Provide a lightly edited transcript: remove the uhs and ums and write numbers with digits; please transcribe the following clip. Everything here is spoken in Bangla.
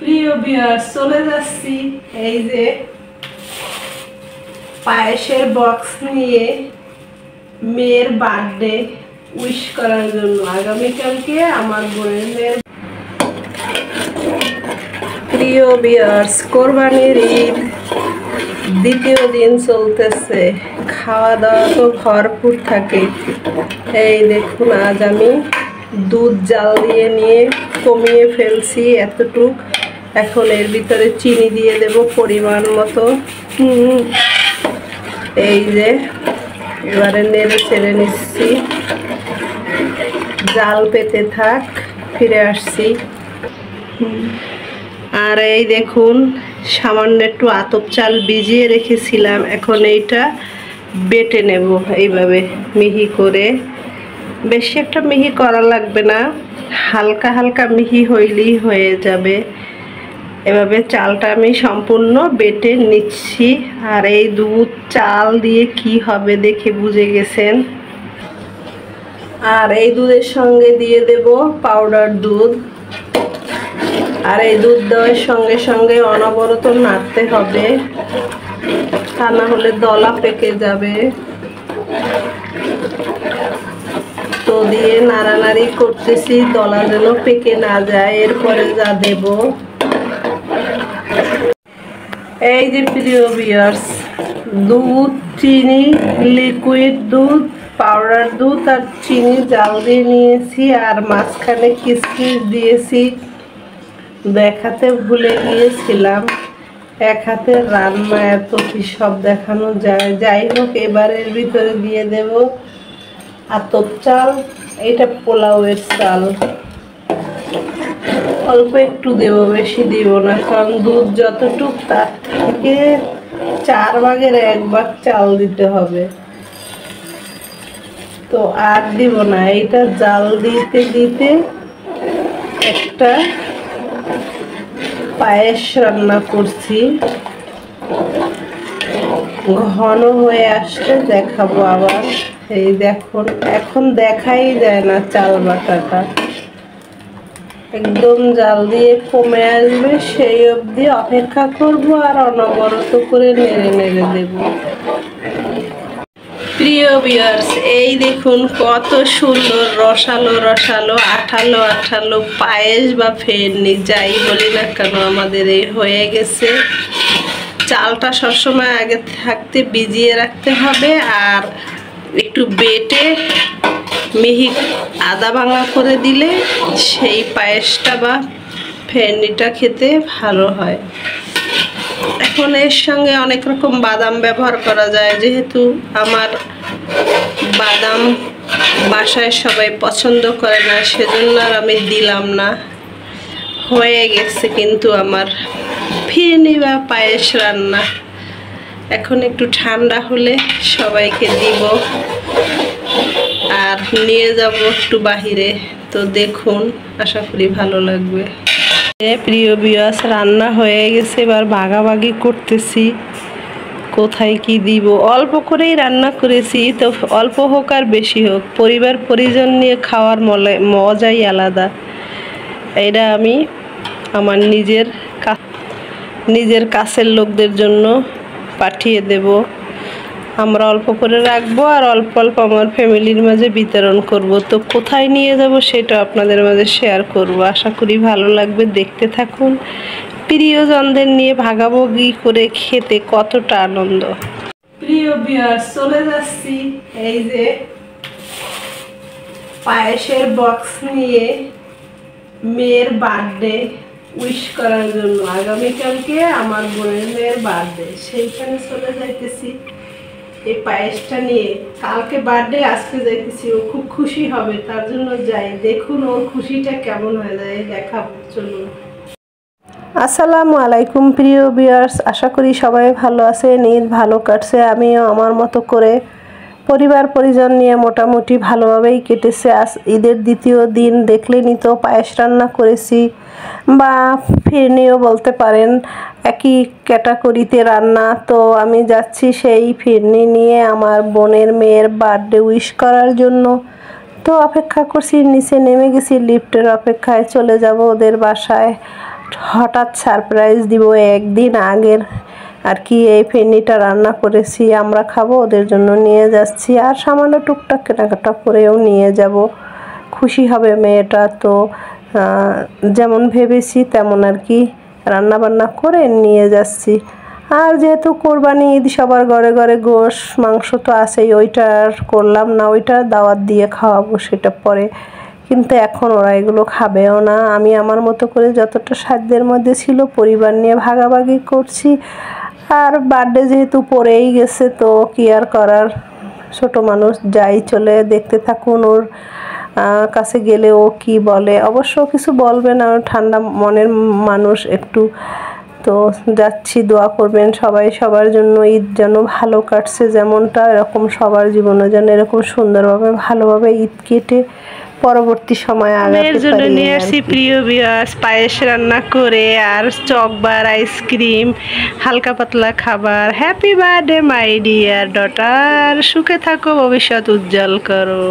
প্রিয় ভিউয়ার্স, চলে যাচ্ছি এই যে পায়েসের বক্স নিয়ে মেয়ের বার্থডে উইশ করার জন্য। আগামীকালকে আমার বোনের মেয়ের। প্রিয় ভিউয়ার্স, কোরবানির ঈদ দ্বিতীয় দিন চলতেছে, খাওয়া দাওয়া তো ভরপুর থাকে। এই দেখুন, আজ আমি দুধ জাল দিয়ে নিয়ে কমিয়ে ফেলছি এতটুক। এখন এর ভিতরে চিনি দিয়ে দেব পরিমাণ মতো। এই যে এবারে নেড়ে ছেড়ে নিচ্ছি, জাল পেতে থাক, ফিরে আসছি। আর এই দেখুন, সামান্য একটু আতপ চাল ভিজিয়ে রেখেছিলাম, এখন এইটা বেটে নেব এইভাবে মিহি করে। বেশি একটা মিহি করা লাগবে না, হালকা হালকা মিহি হইলেই হয়ে যাবে। এভাবে চালটা আমি সম্পূর্ণ বেটে নিচ্ছি। আর এই দুধ চাল দিয়ে কি হবে দেখে বুঝে গেছেন। আর এই দুধের সঙ্গে দিয়ে দেব পাউডার দুধ। আর এই দুধ দেওয়ার সঙ্গে সঙ্গে অনবরত নাড়তে হবে, তা না হলে দলা পেকে যাবে। তো দিয়ে নাড়ানাড়ি করতেছি, দলা যেন পেকে না যায়। এরপরে যা দেব, এই যে প্রিয় ভিউয়ার্স, দুধ, চিনি, লিকুইড দুধ, পাউডার দুধ আর চিনি জাল দিয়ে নিয়েছি। আর মাঝখানে কিশমিশ দিয়েছি, দেখাতে ভুলে গিয়েছিলাম। এক হাতে রান্না এত কি সব দেখানো যায়। যাই হোক, এবারের ভিতরে দিয়ে দেব আতপ চাল। এটা পোলাওয়ের চাল, অল্প একটু দেব, বেশি দিব না, কারণ দুধ যতটুক তার থেকে 4 ভাগের 1 ভাগ চাল দিতে হবে। তো আর দিব না, এটা জাল দিতে দিতে একটা পায়েস রান্না করছি, ঘন হয়ে আসলে দেখাবো আবার। এই দেখুন, এখন দেখাই যায় না চাল বাটাটা, একদম জাল দিয়ে কমে আসবে, সেই অবধি অপেক্ষা করব। আর অনবরত করে নেড়ে নেড়ে দেব। প্রিয় ভিউয়ার্স, এই দেখুন কত সুন্দর রসালো রসালো, আঠালো আঠালো পায়েস বা ফেরনি যাই বলি না কেন আমাদের এই হয়ে গেছে। চালটা সবসময় আগে থাকতে ভিজিয়ে রাখতে হবে, আর একটু বেটে মিহি আদা ভাঙা করে দিলে সেই পায়েসটা বা ফেরনিটা খেতে ভালো হয়। এখন এর সঙ্গে অনেক রকম বাদাম ব্যবহার করা যায়, যেহেতু আমার বাদাম বাসায় সবাই পছন্দ করে না, সেজন্য আর আমি দিলাম না। হয়ে গেছে কিন্তু আমার ফিরনি বা পায়েস রান্না। এখন একটু ঠান্ডা হলে সবাইকে দিব আর নিয়ে যাব একটু বাহিরে। তো দেখুন, আশা করি ভালো লাগবে। প্রিয় ভিউয়ার্স, রান্না হয়ে গেছে, এবার ভাগাভাগি করতেছি কোথায় কি দিব। অল্প করেই রান্না করেছি, তো অল্প হোক আর বেশি হোক, পরিবার পরিজন নিয়ে খাওয়ার মজাই আলাদা। এটা আমি আমার নিজের কাছের লোকদের জন্য পাঠিয়ে দেব। আমরা অল্প করে রাখবো আর অল্প অল্প আমার ফ্যামিলির মাঝে বিতরণ করব। তো কোথায় নিয়ে যাব সেটা আপনাদের মাঝে শেয়ার করব। আশা করি ভালো লাগবে, দেখতে থাকুন। প্রিয়জনদের নিয়ে ভাগাভাগি করে খেতে কতটা আনন্দ। প্রিয় ভিউয়ার্স, চলে যাচ্ছি এই যে পায়েসের বক্স নিয়ে মেয়ের বার্থডে উইশ করার জন্য। আগামীকালকে আমার বোনের মেয়ের বার্থডে, সেইখানে চলে যাইতেছি এই পায়েসটা নিয়ে। কালকে বার্থডে, আজকে যাইতেছি। ও খুব খুশি হবে, তার জন্য যাই। দেখুন ওর খুশিটা কেমন হয়ে যায়, দেখাবো, চলুন। আসসালামু আলাইকুম প্রিয় ভিউয়ার্স, আশা করি সবাই ভালো আছেন, ঈদ ভালো কাটছে। আমিও আমার মতো করে পরিবার পরিজন নিয়ে মোটামুটি ভালোভাবেই কেটেছে। আজ ঈদের দ্বিতীয় দিন, দেখলেনই তো পায়েস রান্না করেছি, বা ফিরনিও বলতে পারেন, একই ক্যাটাগরিতে রান্না। তো আমি যাচ্ছি সেই ফিরনি নিয়ে আমার বোনের মেয়ের বার্থডে উইশ করার জন্য। তো অপেক্ষা করছি, নিচে নেমে গেছি লিফটের অপেক্ষায়, চলে যাব ওদের বাসায়। হঠাৎ সারপ্রাইজ দিব, একদিন আগের আর কি এই ফেনিটা রান্না করেছি, আমরা খাবো, ওদের জন্য নিয়ে যাচ্ছি। আর সামান্য টুকটাক কেনাকাটা করেও নিয়ে যাব, খুশি হবে মেয়েটা। তো যেমন ভেবেছি তেমন আর কি রান্না বান্না করে নিয়ে যাচ্ছি। আর যেহেতু কোরবানি ঈদ, সবার ঘরে ঘরে গোশ মাংস তো আছেই, ওইটা আর করলাম না, ওইটা দাওয়াত দিয়ে খাওয়াবো সেটা পরে। কিন্তু এখন ওরা এগুলো খাবেও না। আমি আমার মতো করে যতটা সাধ্যের মধ্যে ছিল পরিবার নিয়ে ভাগাভাগি করছি। আর বার্থডে যেহেতু পড়েই গেছে, তো কি আর করার, ছোট মানুষ, যাই চলে দেখতে থাকুন। ওর কাছে গেলে ও কি বলে, অবশ্য কিছু বলবে না, ঠান্ডা মনের মানুষ একটু। তো যাচ্ছি, দোয়া করবেন সবাই সবার জন্য, ঈদ যেন ভালো কাটছে যেমনটা, এরকম সবার জীবনে যেন এরকম সুন্দরভাবে ভালোভাবে ঈদ কেটে পরবর্তী সময় আগাতে জন্য পারি। নিয়ে আসছি প্রিয় ভিউয়ার্স পায়েস রান্না করে, আর চকবার, আইসক্রিম, হালকা পাতলা খাবার। Happy birthday my dear daughter, সুখে থাকো, ভবিষ্যৎ উজ্জ্বল করো।